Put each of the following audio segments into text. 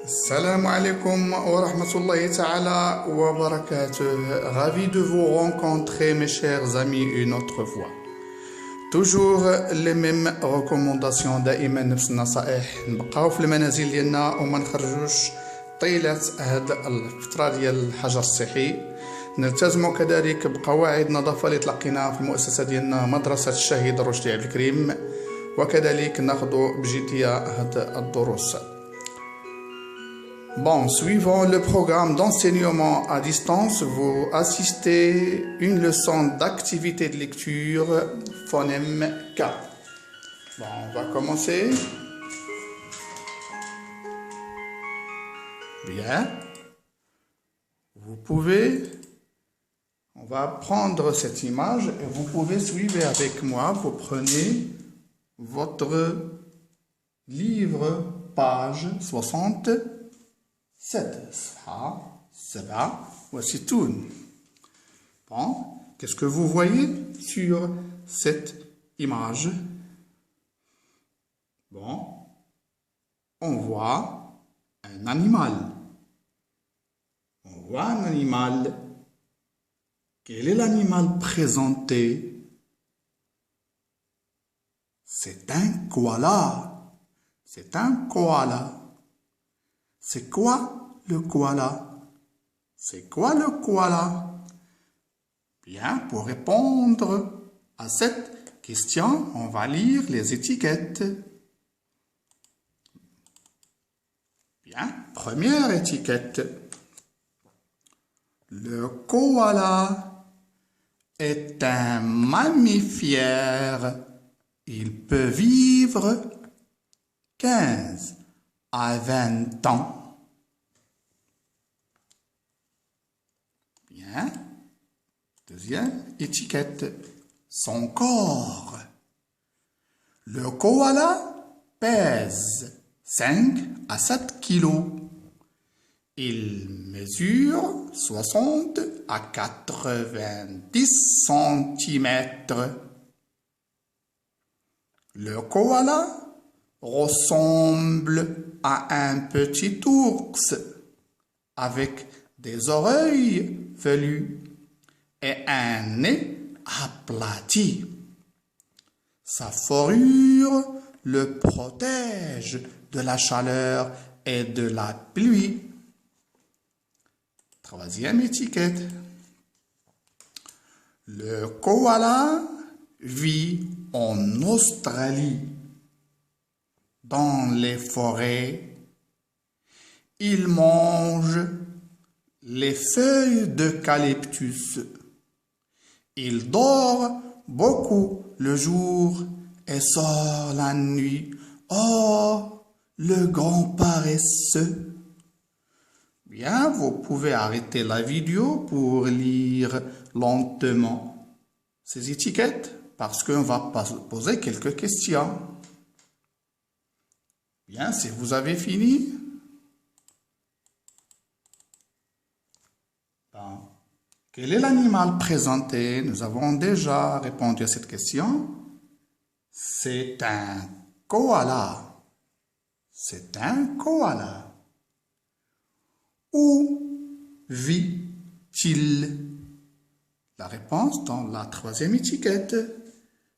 Salam alaikum wa rahmatullahi ta'ala wa barakatuh. Ravi de vous rencontrer, mes chers amis, une autre fois. Toujours les mêmes recommandations دائما نفس النصائح نبقاو في المنازل ديالنا وما نخرجوش طيلة هاد الفترة ديال الحجر الصحي. نلتزموا كذلك بقواعد النظافة اللي تلقيناها في المؤسسة ديالنا مدرسة الشهيد الرشدي عبد الكريم، وكذلك ناخذ بجدية هاد الدروس. Bon, suivant le programme d'enseignement à distance, vous assistez une leçon d'activité de lecture phonème K. Bon, on va commencer. Bien. Vous pouvez, on va prendre cette image et vous pouvez suivre avec moi. Vous prenez votre livre, page 60. 7. Voici tout. Bon, qu'est-ce que vous voyez sur cette image? Bon, on voit un animal. On voit un animal. Quel est l'animal présenté? C'est un koala. C'est un koala. C'est quoi le koala? C'est quoi le koala? Bien, pour répondre à cette question, on va lire les étiquettes. Bien, première étiquette. Le koala est un mammifère. Il peut vivre 15 à 20 ans. Bien. Deuxième étiquette. Son corps. Le koala pèse 5 à 7 kilos. Il mesure 60 à 90 centimètres. Le koala ressemble à un petit ours avec des oreilles velues et un nez aplati. Sa fourrure le protège de la chaleur et de la pluie. Troisième étiquette. Le koala vit en Australie. Dans les forêts, il mange les feuilles d'eucalyptus. Il dort beaucoup le jour et sort la nuit. Oh, le grand paresseux! Bien, vous pouvez arrêter la vidéo pour lire lentement ces étiquettes parce qu'on va poser quelques questions. Bien, si vous avez fini. Bon. Quel est l'animal présenté? Nous avons déjà répondu à cette question. C'est un koala. C'est un koala. Où vit-il? La réponse dans la troisième étiquette.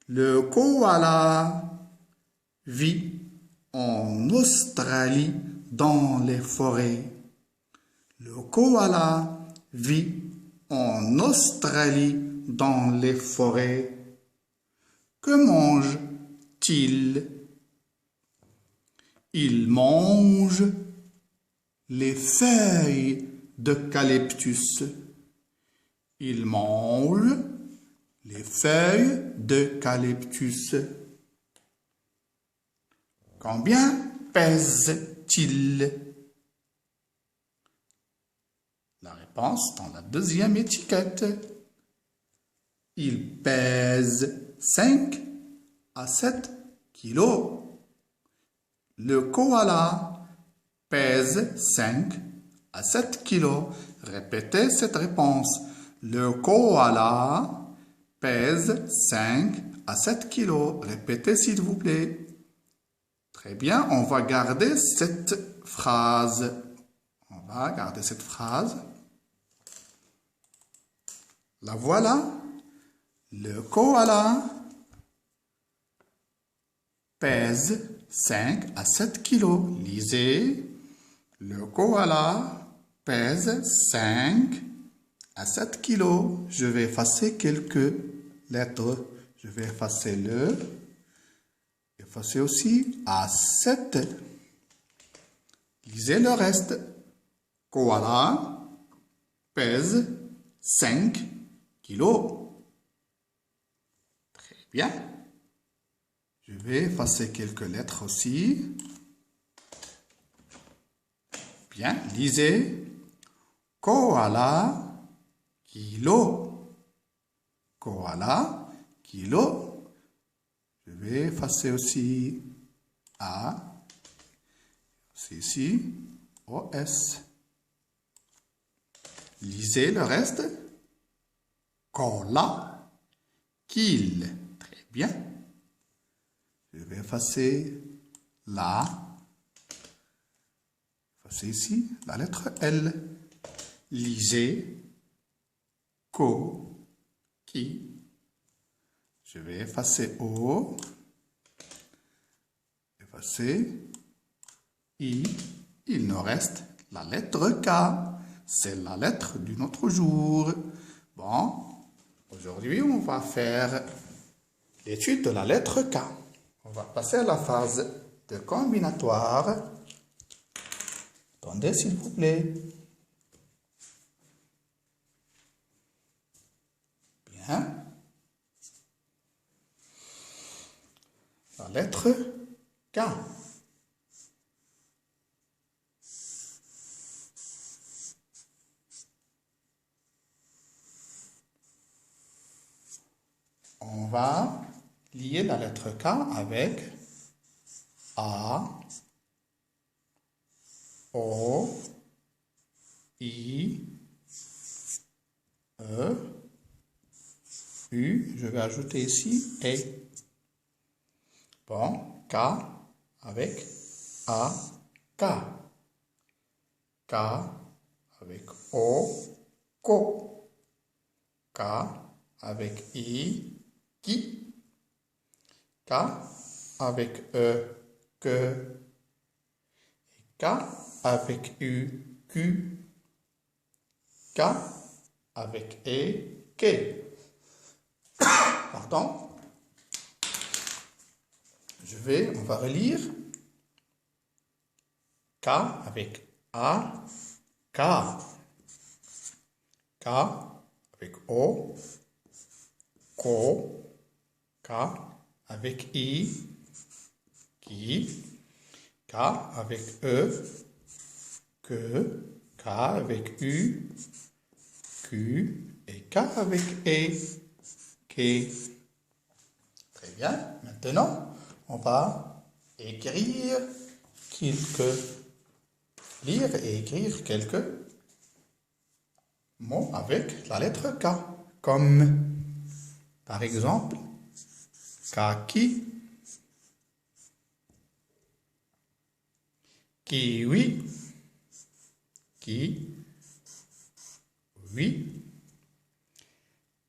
Le koala vit en Australie, dans les forêts. Le koala vit en Australie, dans les forêts. Que mange-t-il? Il mange les feuilles d'eucalyptus. Il mange les feuilles d'eucalyptus. Combien pèse-t-il? La réponse dans la deuxième étiquette. Il pèse 5 à 7 kilos. Le koala pèse 5 à 7 kilos. Répétez cette réponse. Le koala pèse 5 à 7 kilos. Répétez s'il vous plaît. Très bien, on va garder cette phrase. On va garder cette phrase. La voilà. Le koala pèse 5 à 7 kilos. Lisez. Le koala pèse 5 à 7 kilos. Je vais effacer quelques lettres. Je vais effacer le. Effacer aussi à 7. Lisez le reste. Koala pèse 5 kilos. Très bien. Je vais effacer quelques lettres aussi. Bien, lisez. Koala, kilo. Koala, kilo. Je vais effacer aussi A. C'est ici, OS. Lisez le reste. Kola, kil. Très bien. Je vais effacer la. Effacer ici la lettre L. Lisez. Ko, qui. Je vais effacer O. Effacer I. Il nous reste la lettre K. C'est la lettre du notre jour. Bon, aujourd'hui, on va faire l'étude de la lettre K. On va passer à la phase de combinatoire. Attendez, s'il vous plaît. Bien. La lettre K. On va lier la lettre K avec A, O, I, E, U. Je vais ajouter ici E. Bon, K avec A, K. K avec O, ko. K avec I, qui. K avec E, que. Et K avec U, Q. K avec E, que. Pardon. On va relire. K avec A, K. K avec O, ko. K avec I, qui. K avec E, que. K avec U, Q. Et K avec E, que. Très bien. Maintenant, on va écrire lire et écrire quelques mots avec la lettre K. Comme, par exemple, kaki, kiwi, kiwi,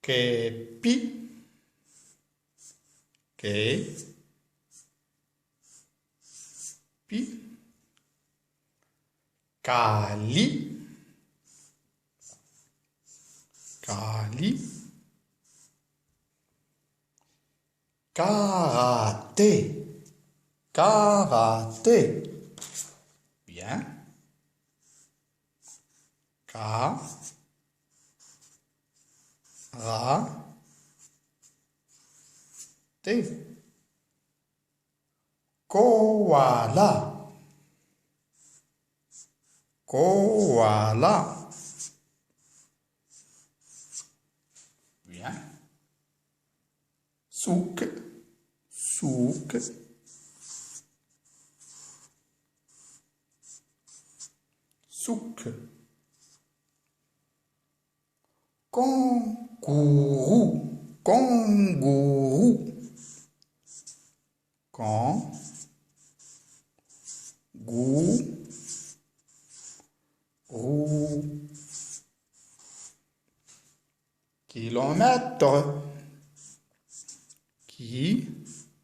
kepi, kepi, kali, kali, karaté, karaté. Bien. Ka, ra, té. Koala, koala. Bien. Souk, souk. Souk. Kangourou, kangourou. Kan, gourou, kilomètre, kilomètre,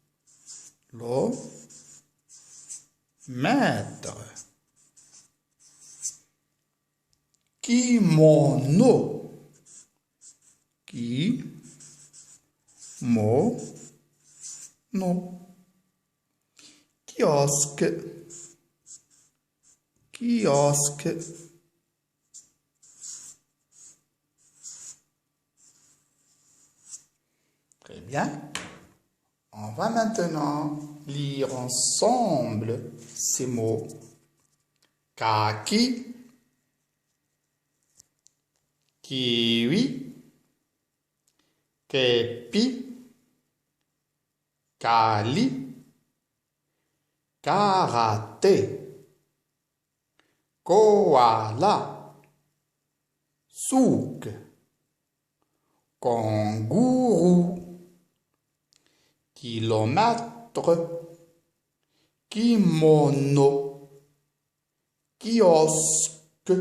kimono, kimono, kiosque, kiosque. Très bien. On va maintenant lire ensemble ces mots. Kaki, kiwi, kepi, kali, karaté, koala, souk, kangourou, kilomètre, kimono, kiosque.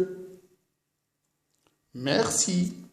Merci.